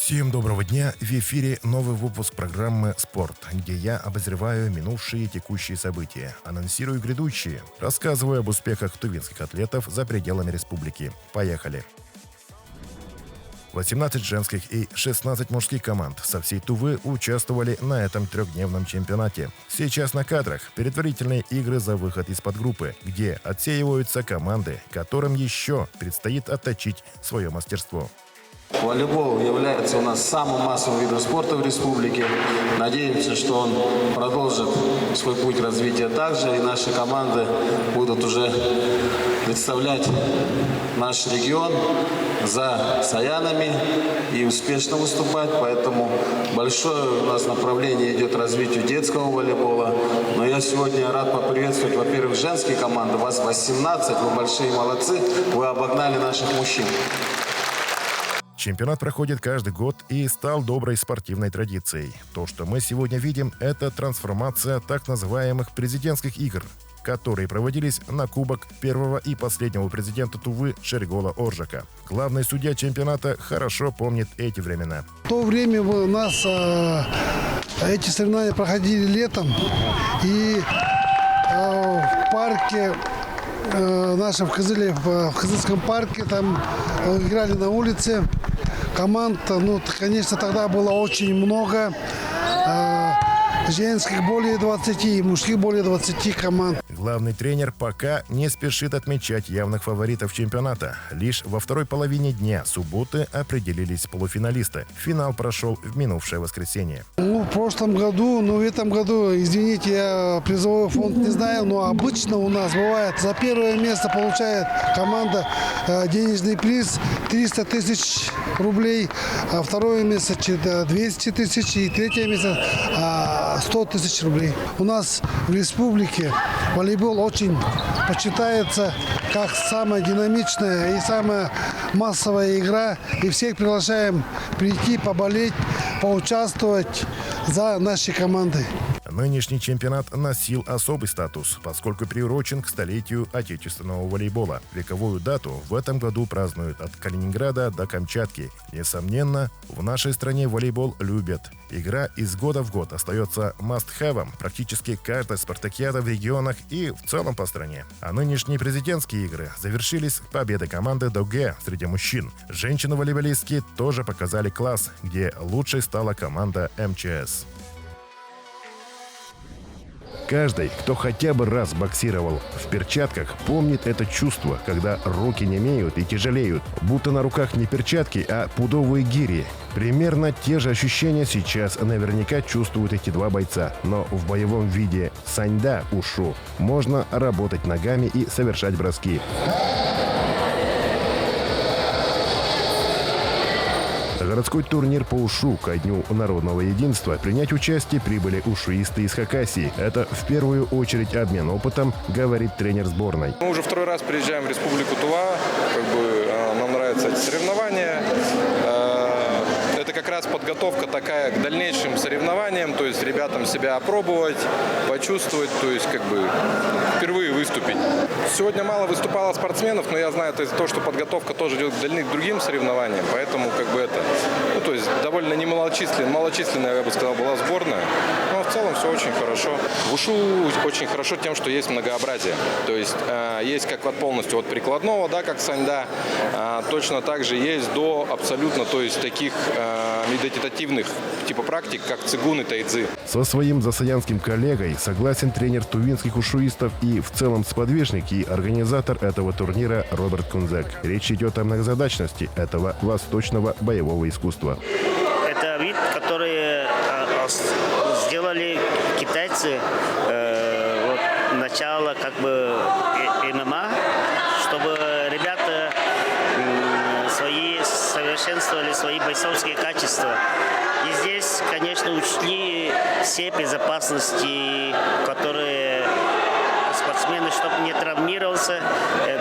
Всем доброго дня! В эфире новый выпуск программы «Спорт», где я обозреваю минувшие и текущие события, анонсирую грядущие, рассказываю об успехах тувинских атлетов за пределами республики. Поехали! 18 женских и 16 мужских команд со всей Тувы участвовали на этом трехдневном чемпионате. Сейчас на кадрах предварительные игры за выход из подгруппы, где отсеиваются команды, которым еще предстоит отточить свое мастерство. Волейбол является у нас самым массовым видом спорта в республике. Надеемся, что он продолжит свой путь развития также, и наши команды будут уже представлять наш регион за Саянами и успешно выступать. Поэтому большое у нас направление идет развитию детского волейбола. Но я сегодня рад поприветствовать, во-первых, женские команды. Вас 18, вы большие молодцы, вы обогнали наших мужчин. Чемпионат проходит каждый год и стал доброй спортивной традицией. То, что мы сегодня видим, это трансформация так называемых президентских игр, которые проводились на кубок первого и последнего президента Тувы Шеригола Оржака. Главный судья чемпионата хорошо помнит эти времена. В то время у нас эти соревнования проходили летом, и в парке нашем в Кызыле, в Кызылском парке, там играли на улице. Команд, конечно, тогда было очень много. Женских более 20 и мужских более 20 команд. Главный тренер пока не спешит отмечать явных фаворитов чемпионата. Лишь во второй половине дня субботы определились полуфиналисты. Финал прошел в минувшее воскресенье. В прошлом году, в этом году, извините, я призовой фонд не знаю, но обычно у нас бывает, за первое место получает команда денежный приз 300 тысяч рублей, а второе место 200 тысяч и третье место 100 тысяч рублей. У нас в республике волейбол очень почитается как самая динамичная и самая массовая игра. И всех приглашаем прийти, поболеть, поучаствовать за наши команды. Нынешний чемпионат носил особый статус, поскольку приурочен к столетию отечественного волейбола. Вековую дату в этом году празднуют от Калининграда до Камчатки. Несомненно, в нашей стране волейбол любят. Игра из года в год остается must-have'ом практически каждой спартакиады в регионах и в целом по стране. А нынешние президентские игры завершились победой команды ДОГЭ среди мужчин. Женщины-волейболистки тоже показали класс, где лучшей стала команда МЧС. Каждый, кто хотя бы раз боксировал в перчатках, помнит это чувство, когда руки немеют и тяжелеют, будто на руках не перчатки, а пудовые гири. Примерно те же ощущения сейчас наверняка чувствуют эти два бойца, но в боевом виде саньда ушу можно работать ногами и совершать броски. Городской турнир по ушу ко Дню народного единства принять участие прибыли ушуисты из Хакасии. Это в первую очередь обмен опытом, говорит тренер сборной. Мы уже второй раз приезжаем в Республику Тува. Нам нравятся эти соревнования. Это как раз подготовка такая к дальнейшим соревнованиям, то есть ребятам себя опробовать, почувствовать, то есть впервые выступить. Сегодня мало выступало спортсменов, но я знаю, то, что подготовка тоже идет к другим соревнованиям, поэтому то есть довольно малочисленная, я бы сказал, была сборная. Но в целом все очень хорошо. В ушу очень хорошо тем, что есть многообразие. То есть есть как полностью от прикладного, как саньда, точно так же есть до абсолютно, то есть таких медитативных типа практик, как цигун и тайцзи. Со своим засаянским коллегой согласен тренер тувинских ушуистов и в целом сподвижник и организатор этого турнира Роберт Кунзек. Речь идет о многозадачности этого восточного боевого искусства. Это вид, который сделали китайцы начало ММА, чтобы ребята совершенствовали свои бойцовские качества. И здесь, конечно, учли все безопасности, которые спортсмены, чтобы не травмировался,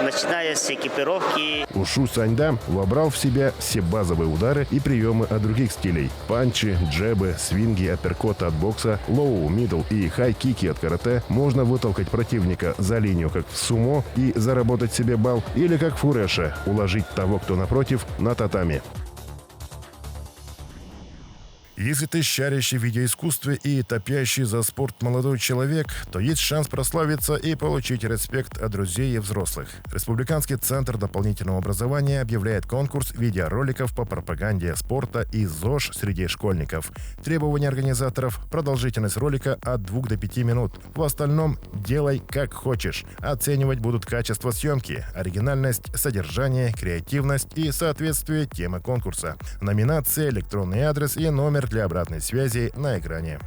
начиная с экипировки. Ушу саньда вобрал в себя все базовые удары и приемы от других стилей. Панчи, джебы, свинги, апперкоты от бокса, лоу, мидл и хай-кики от карате. Можно вытолкать противника за линию, как в сумо, и заработать себе балл, или как в фурэше, уложить того, кто напротив, на татами. Если ты шарящий в видеоискусстве и топящий за спорт молодой человек, то есть шанс прославиться и получить респект от друзей и взрослых. Республиканский центр дополнительного образования объявляет конкурс видеороликов по пропаганде спорта и ЗОЖ среди школьников. Требования организаторов – продолжительность ролика от 2 до 5 минут. В остальном делай как хочешь. Оценивать будут качество съемки, оригинальность, содержание, креативность и соответствие темы конкурса. Номинация, электронный адрес и номер для обратной связи на экране.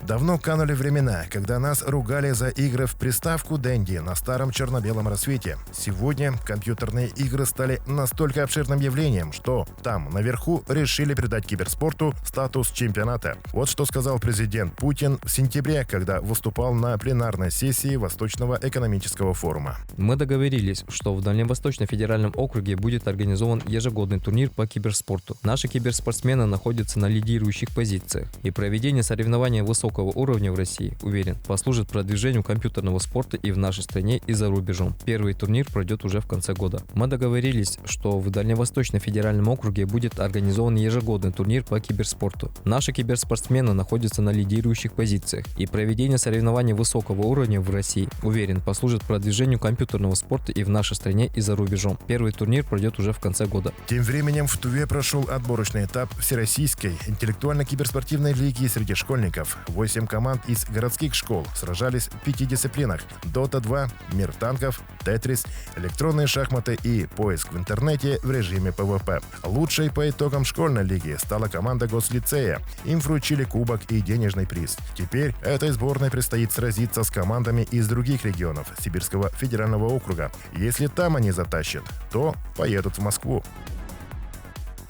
Давно канули времена, когда нас ругали за игры в приставку Dendy на старом черно-белом рассвете. Сегодня компьютерные игры стали настолько обширным явлением, что там, наверху, решили придать киберспорту статус чемпионата. Вот что сказал президент Путин в сентябре, когда выступал на пленарной сессии Восточного экономического форума. Мы договорились, что в Дальневосточном федеральном округе будет организован ежегодный турнир по киберспорту. Наши киберспортсмены находятся на лидирующих позициях, и проведение соревнований высокого уровня в России, уверен, послужит продвижению компьютерного спорта и в нашей стране, и за рубежом. Первый турнир пройдет уже в конце года. Мы договорились, что в Дальневосточном федеральном округе будет организован ежегодный турнир по киберспорту. Наши киберспортсмены находятся на лидирующих позициях, и проведение соревнований высокого уровня в России, уверен, послужит продвижению компьютерного спорта и в нашей стране, и за рубежом. Первый турнир пройдет уже в конце года. Тем временем в Туве прошел отборочный этап Всероссийской интеллектуально-киберспортивной лиги среди школьников. 8 команд из городских школ сражались в 5 дисциплинах: Dota 2, Мир танков, Тетрис, электронные шахматы и поиск в интернете в режиме ПВП. Лучшей по итогам школьной лиги стала команда Гослицея. Им вручили кубок и денежный приз. Теперь этой сборной предстоит сразиться с командами из других регионов Сибирского федерального округа. Если там они затащат, то поедут в Москву.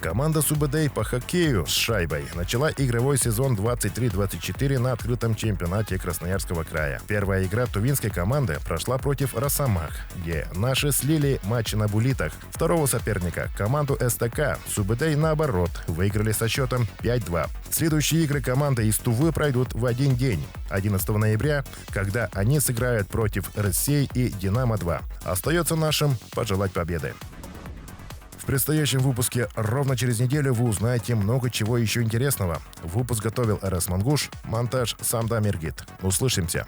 Команда СУБД по хоккею с шайбой начала игровой сезон 23-24 на открытом чемпионате Красноярского края. Первая игра тувинской команды прошла против Росомах, где наши слили матч на буллитах. Второго соперника, команду СТК, СУБД наоборот выиграли со счетом 5-2. Следующие игры команды из Тувы пройдут в один день, 11 ноября, когда они сыграют против России и Динамо-2. Остается нашим пожелать победы. В предстоящем выпуске ровно через неделю вы узнаете много чего еще интересного. Выпуск готовил Эрес Мангуш, монтаж Самда Миргит. Услышимся!